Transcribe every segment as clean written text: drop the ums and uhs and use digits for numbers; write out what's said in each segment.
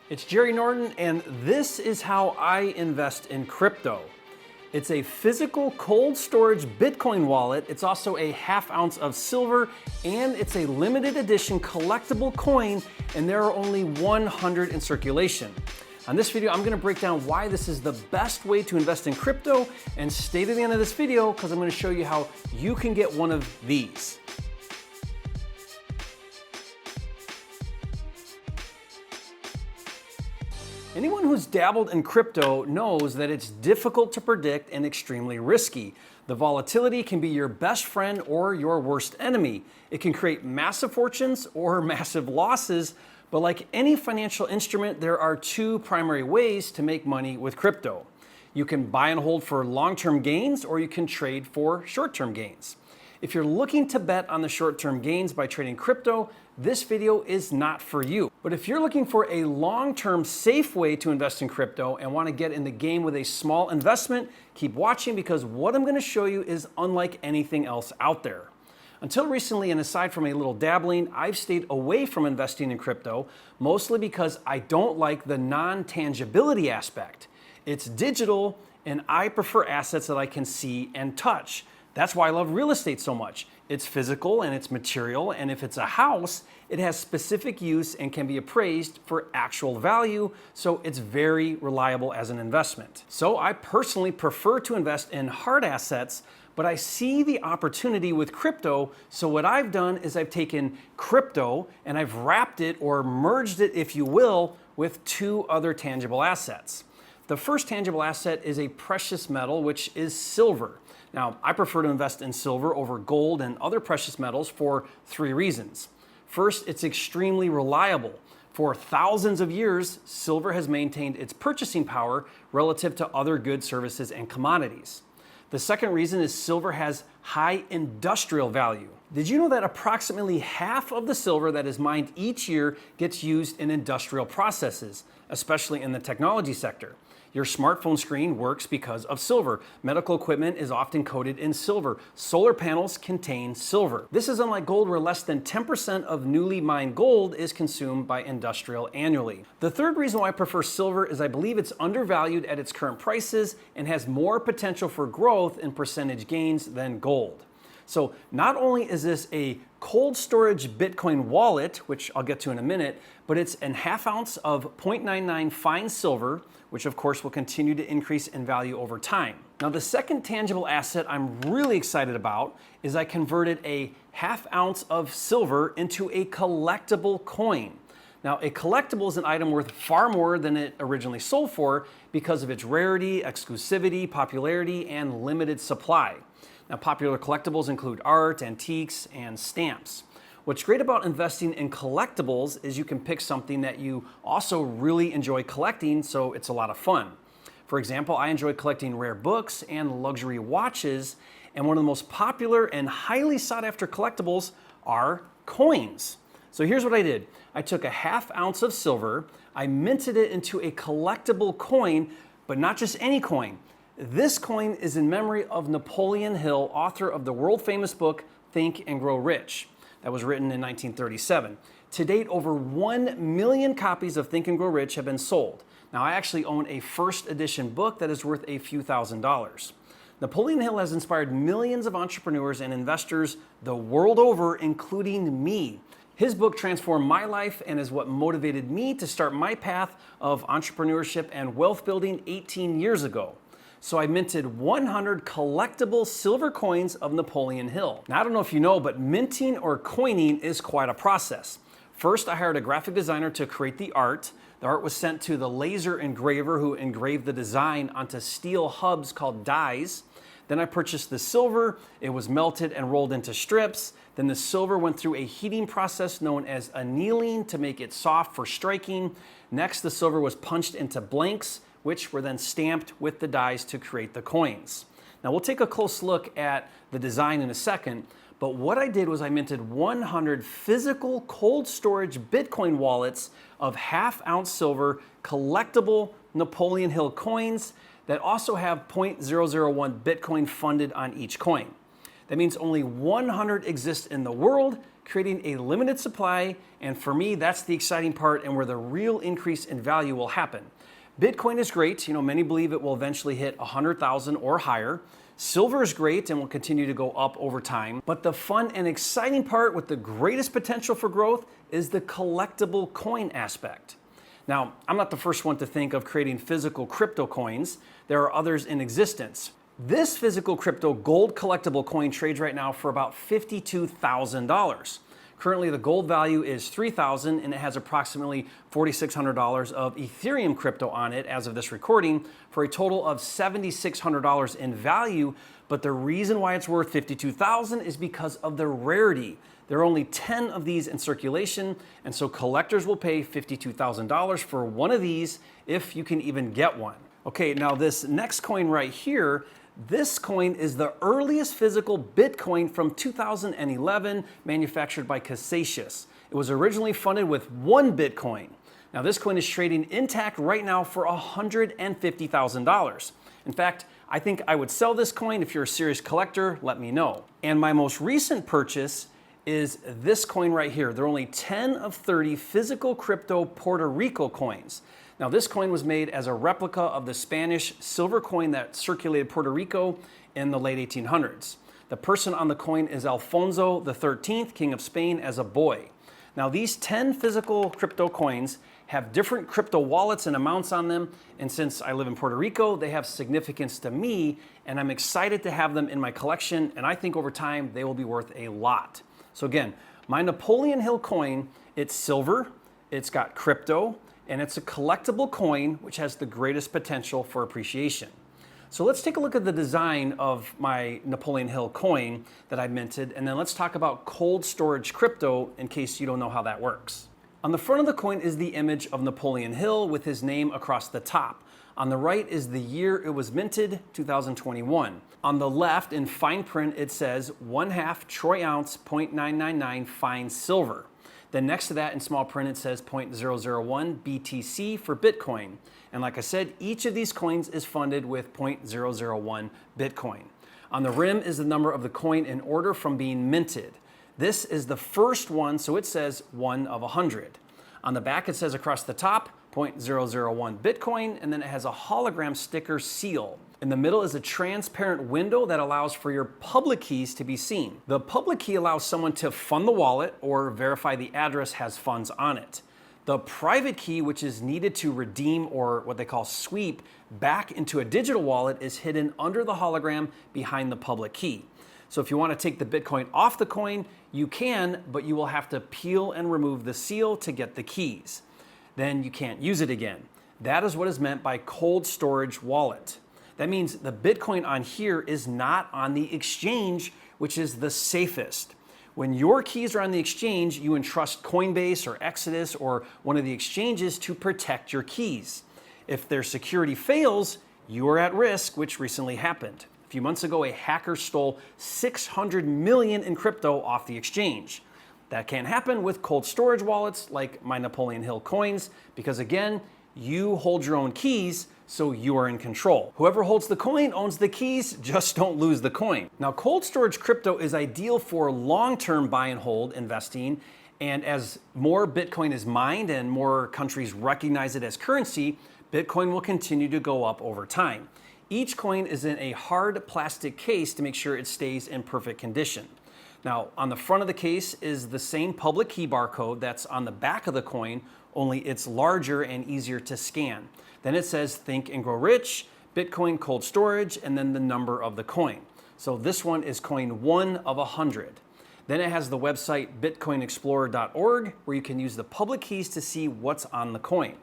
It's Jerry Norton, and this is how I invest in crypto. It's a physical cold storage Bitcoin wallet. It's also a ½ ounce of silver, and it's a limited edition collectible coin, and there are only 100 in circulation. On this video, I'm gonna break down why this is the best way to invest in crypto, and stay to the end of this video because I'm gonna show you how you can get one of these. Anyone who's dabbled in crypto knows that it's difficult to predict and extremely risky. The volatility can be your best friend or your worst enemy. It can create massive fortunes or massive losses, but like any financial instrument, there are two primary ways to make money with crypto. You can buy and hold for long-term gains, or you can trade for short-term gains. If you're looking to bet on the short-term gains by trading crypto, this video is not for you. But if you're looking for a long-term safe way to invest in crypto and want to get in the game with a small investment, keep watching because what I'm going to show you is unlike anything else out there. Until recently, and aside from a little dabbling, I've stayed away from investing in crypto, mostly because I don't like the non-tangibility aspect. It's digital, and I prefer assets that I can see and touch. That's why I love real estate so much. It's physical and it's material, and if it's a house, it has specific use and can be appraised for actual value, so it's very reliable as an investment. So I personally prefer to invest in hard assets, but I see the opportunity with crypto, so what I've done is I've taken crypto and I've wrapped it, or merged it if you will, with two other tangible assets. The first tangible asset is a precious metal, which is silver. Now, I prefer to invest in silver over gold and other precious metals for three reasons. First, it's extremely reliable. For thousands of years, silver has maintained its purchasing power relative to other goods, services, and commodities. The second reason is silver has high industrial value. Did you know that approximately half of the silver that is mined each year gets used in industrial processes, especially in the technology sector? Your smartphone screen works because of silver. Medical equipment is often coated in silver. Solar panels contain silver. This is unlike gold, where less than 10% of newly mined gold is consumed by industrial annually. The third reason why I prefer silver is I believe it's undervalued at its current prices and has more potential for growth in percentage gains than gold. So not only is this a cold storage Bitcoin wallet, which I'll get to in a minute, but it's a ½ ounce of 0.99 fine silver, which of course will continue to increase in value over time. Now, the second tangible asset I'm really excited about is I converted a ½ ounce of silver into a collectible coin. Now, a collectible is an item worth far more than it originally sold for because of its rarity, exclusivity, popularity, and limited supply. Now, popular collectibles include art, antiques, and stamps. What's great about investing in collectibles is you can pick something that you also really enjoy collecting, so it's a lot of fun. For example, I enjoy collecting rare books and luxury watches, and one of the most popular and highly sought after collectibles are coins. So here's what I did. I took a ½ ounce of silver, I minted it into a collectible coin, but not just any coin. This coin is in memory of Napoleon Hill, author of the world famous book, Think and Grow Rich. That was written in 1937. To date, over 1 million copies of Think and Grow Rich have been sold. Now, I actually own a first edition book that is worth a few $1,000s. Napoleon Hill has inspired millions of entrepreneurs and investors the world over, including me. His book transformed my life and is what motivated me to start my path of entrepreneurship and wealth building 18 years ago. So I minted 100 collectible silver coins of Napoleon Hill. Now, I don't know if you know, but minting or coining is quite a process. First, I hired a graphic designer to create the art. The art was sent to the laser engraver who engraved the design onto steel hubs called dies. Then I purchased the silver. It was melted and rolled into strips. Then the silver went through a heating process known as annealing to make it soft for striking. Next, the silver was punched into blanks, which were then stamped with the dies to create the coins. Now, we'll take a close look at the design in a second, but what I did was I minted 100 physical cold storage Bitcoin wallets of ½ ounce silver collectible Napoleon Hill coins that also have 0.001 Bitcoin funded on each coin. That means only 100 exist in the world, creating a limited supply, and for me, that's the exciting part and where the real increase in value will happen. Bitcoin is great. Many believe it will eventually hit 100,000 or higher. Silver is great and will continue to go up over time. But the fun and exciting part with the greatest potential for growth is the collectible coin aspect. Now, I'm not the first one to think of creating physical crypto coins. There are others in existence. This physical crypto gold collectible coin trades right now for about $52,000. Currently, the gold value is $3,000 and it has approximately $4,600 of Ethereum crypto on it as of this recording for a total of $7,600 in value. But the reason why it's worth $52,000 is because of the rarity. There are only 10 of these in circulation, and so collectors will pay $52,000 for one of these if you can even get one. Okay, now this next coin right here, this coin is the earliest physical Bitcoin from 2011, manufactured by Casasius. It was originally funded with 1 Bitcoin. Now this coin is trading intact right now for $150,000. In fact, I think I would sell this coin. If you're a serious collector, let me know. And my most recent purchase is this coin right here. There are only 10 of 30 physical crypto Puerto Rico coins. Now, this coin was made as a replica of the Spanish silver coin that circulated Puerto Rico in the late 1800s. The person on the coin is Alfonso XIII, King of Spain, as a boy. Now, these 10 physical crypto coins have different crypto wallets and amounts on them, and since I live in Puerto Rico, they have significance to me, and I'm excited to have them in my collection, and I think over time they will be worth a lot. So again, my Napoleon Hill coin, it's silver, it's got crypto, and it's a collectible coin which has the greatest potential for appreciation. So let's take a look at the design of my Napoleon Hill coin that I minted, and then let's talk about cold storage crypto in case you don't know how that works. On the front of the coin is the image of Napoleon Hill with his name across the top. On the right is the year it was minted, 2021. On the left, in fine print, it says 1/2 troy ounce, 0.999 fine silver. Then next to that, in small print, it says 0.001 BTC for Bitcoin. And like I said, each of these coins is funded with 0.001 Bitcoin. On the rim is the number of the coin in order from being minted. This is the first one, so it says 1 of 100. On the back, it says across the top, 0.001 Bitcoin, and then it has a hologram sticker seal. In the middle is a transparent window that allows for your public keys to be seen. The public key allows someone to fund the wallet or verify the address has funds on it. The private key, which is needed to redeem or what they call sweep back into a digital wallet, is hidden under the hologram behind the public key. So if you want to take the Bitcoin off the coin, you can, but you will have to peel and remove the seal to get the keys. Then you can't use it again. That is what is meant by cold storage wallet. That means the Bitcoin on here is not on the exchange, which is the safest. When your keys are on the exchange, you entrust Coinbase or Exodus or one of the exchanges to protect your keys. If their security fails, you are at risk, which recently happened. A few months ago, a hacker stole 600 million in crypto off the exchange. That can't happen with cold storage wallets like my Napoleon Hill coins because, again, you hold your own keys, so you are in control. Whoever holds the coin owns the keys, just don't lose the coin. Now, cold storage crypto is ideal for long-term buy and hold investing, and as more Bitcoin is mined and more countries recognize it as currency, Bitcoin will continue to go up over time. Each coin is in a hard plastic case to make sure it stays in perfect condition. Now, on the front of the case is the same public key barcode that's on the back of the coin, only it's larger and easier to scan. Then it says Think and Grow Rich, Bitcoin cold storage, and then the number of the coin. So this one is coin 1 of 100. Then it has the website bitcoinexplorer.org where you can use the public keys to see what's on the coin.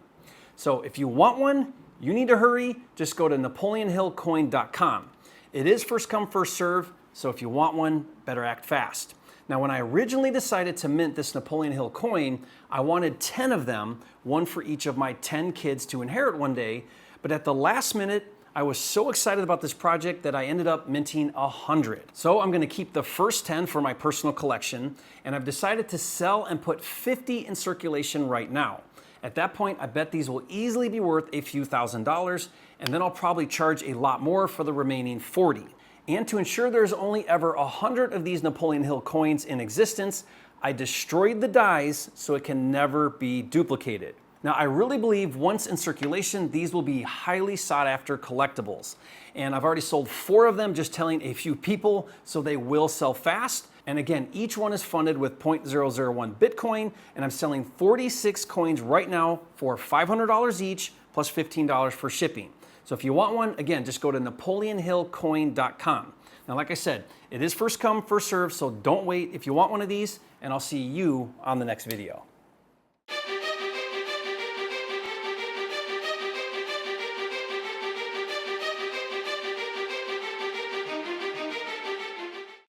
So if you want one, you need to hurry. Just go to napoleonhillcoin.com. It is first come, first serve, so if you want one, better act fast. Now, when I originally decided to mint this Napoleon Hill coin, I wanted 10 of them, one for each of my 10 kids to inherit one day. But at the last minute, I was so excited about this project that I ended up minting 100. So I'm gonna keep the first 10 for my personal collection, and I've decided to sell and put 50 in circulation right now. At that point, I bet these will easily be worth a few $1,000s, and then I'll probably charge a lot more for the remaining 40. And to ensure there's only ever 100 of these Napoleon Hill coins in existence, I destroyed the dies so it can never be duplicated. Now, I really believe once in circulation, these will be highly sought after collectibles. And I've already sold 4 of them, just telling a few people, so they will sell fast. And again, each one is funded with 0.001 Bitcoin, and I'm selling 46 coins right now for $500 each, plus $15 for shipping. So if you want one, again, just go to NapoleonHillCoin.com. Now, like I said, it is first come, first serve, so don't wait if you want one of these, and I'll see you on the next video.